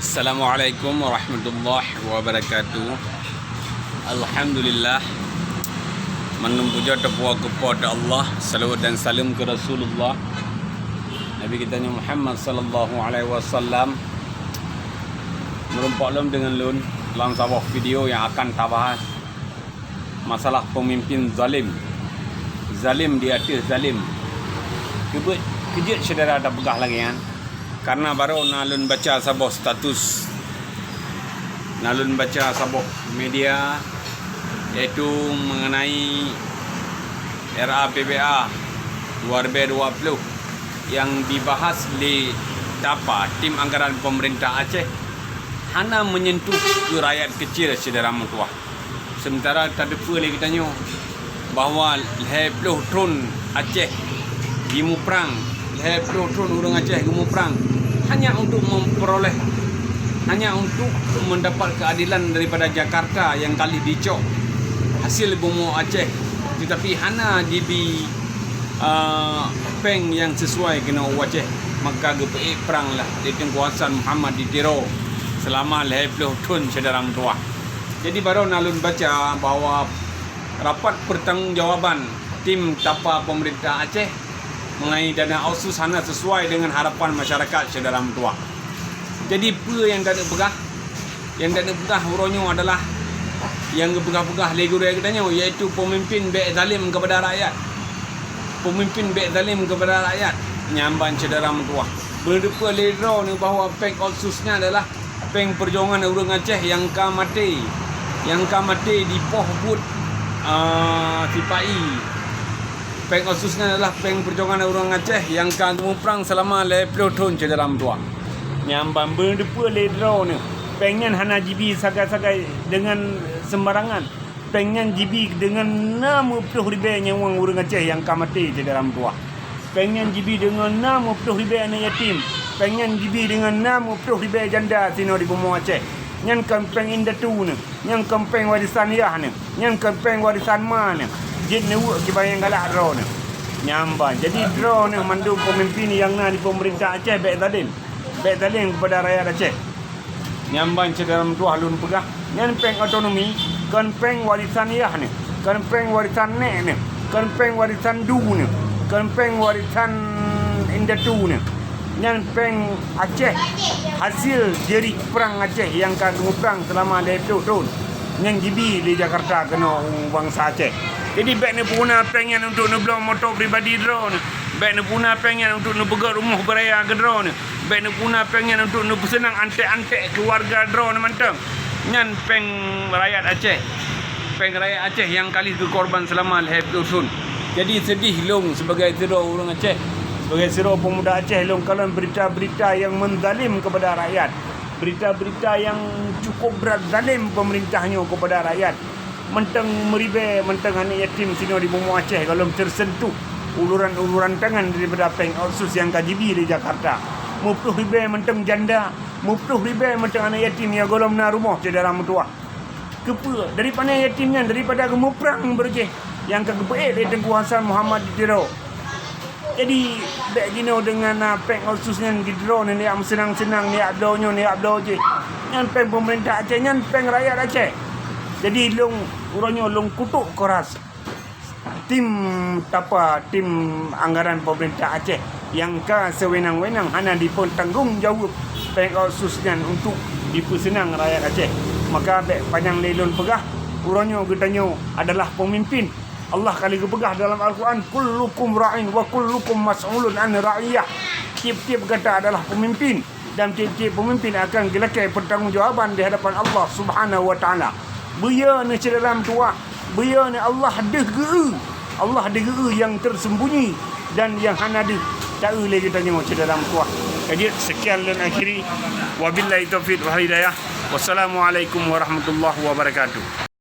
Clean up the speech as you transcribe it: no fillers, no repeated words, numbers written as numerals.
Assalamualaikum warahmatullahi wabarakatuh. Alhamdulillah, menuju terpuak kepada Allah, salawat dan salam ke Rasulullah Nabi kita Muhammad sallallahu alaihi wasallam. Merumpak lom dengan lun dalam sebuah video yang akan kita bahas masalah pemimpin zalim. Zalim di atas zalim. Kejut saudara ada pegah lagi kan? Karena baru nalun baca sebuah status, nalun baca sebuah media, iaitu mengenai RAPBA 2020 yang dibahas di tim anggaran pemerintah Aceh hanya menyentuh ke rakyat kecil saudara mentua. Sementara tadi pula kita tanya bahawa 20 tahun Aceh gimu perang, 20 tahun orang Aceh gimu perang hanya untuk memperoleh, hanya untuk mendapat keadilan daripada Jakarta yang kali dicok hasil bumi Aceh, tetapi hanya dibi peng yang sesuai kena Aceh, maka gepe perang lah di tengkuasan Muhammad di Tiro selama 20 tahun saudara mentua. Jadi baru nalun baca bahawa rapat pertanggungjawaban tim tapa pemerintah Aceh mengenai dana ausus hanya sesuai dengan harapan masyarakat saudara mentua. Jadi apa yang tak ada pegah? Yang tak ada pegah uronyo adalah yang pegah-pegah legure katanya, iaitu pemimpin baik zalim kepada rakyat. Pemimpin baik zalim kepada rakyat nyamban saudara mentua. Berdepa ledro ni bahawa peng aususnya adalah peng perjuangan orang Aceh yang ka mati. Yang ka mati di poh but Sipai. Peng khususnya adalah peng perjuangan orang Aceh yang kamu perang selama 20 tahun saudara mentua. Nyambang berdepa ledro ni. Pengen hana jibi sagai-sagai dengan sembarangan. Pengen jibi dengan 60 ribu nyawang orang Aceh yang kamati saudara mentua. Pengen jibi dengan 60 ribu anak yatim. Pengen jibi dengan 60 ribu janda sino di bumi Aceh. Yang kempeng indatu ni. Yang kempeng warisan yah ni. Yang kempeng warisan ma ni. Jid ni wuk kibayang galak draw ni. Nyamban. Jadi draw ni mandu pemimpin yang na di pemerintah Aceh baik zalim. Baik zalim kepada rakyat Aceh. Nyamban saudara mentua lun pegah. Yang peng otonomi, kan peng warisan yah ni. Kan peng warisan nek ni. Kan peng warisan du ni. Kan peng warisan indatu ni. Yang peng Aceh hasil jerik perang Aceh yang kamu perang selama 20 tahun. Yang jibi di Jakarta kena bangsa Aceh. Jadi baik ni puna pengen untuk nak beli motor pribadi drone. Baik ni puna pengen untuk nak pegang rumah beraya ke drone. Baik ni puna pengen untuk nak bersenang antek-antek keluarga drone mantap. Nyan peng rakyat Aceh. Peng rakyat Aceh yang kali ke korban selama 20 tahun. Jadi sedih long sebagai zero orang Aceh. Sebagai zero pemuda Aceh long kalau berita-berita yang menzalim kepada rakyat. Berita-berita yang cukup berat zalim pemerintahnya kepada rakyat. Mentang meribe, mentang anak yatim sini di bumi Aceh kalau tersentuh uluran-uluran tangan daripada peng ausus yang KGB di Jakarta. 50 ribu mentang janda, 50 ribu mentang anak yatim yang golong na rumah saudara mentua. Kepa daripada yatimnya, daripada gemuk perang berjeh yang kegepe di tengkuasan Muhammad di Tiro. Jadi baik gino dengan peng aususnya di Tiro ni yang senang-senang ni abdonya ni abdo je. Yang peng pemerintah Aceh, yang peng rakyat Aceh. Jadi urangnya kutuk keras tim anggaran pemerintah Aceh yang sewenang-wenang hanya dipun tanggungjawab peng khususnya untuk dipersenang rakyat Aceh. Maka panjang lelon pegah urangnya getanya adalah pemimpin. Allah kali kepegah dalam Al-Quran, kullukum ra'in wa kullukum mas'ulun an ra'iyah. Tiap-tiap kata adalah pemimpin dan tiap-tiap pemimpin akan gelakai pertanggungjawaban di hadapan Allah Subhanahu wa taala. Beya ni dalam tua. Beya ni Allah dege. Allah dege yang tersembunyi dan yang hana de. Tak boleh kita tengok dalam tua. Jadi sekian dan akhiri. Wabillahi taufiq wal hidayah. Wassalamualaikum warahmatullahi wabarakatuh.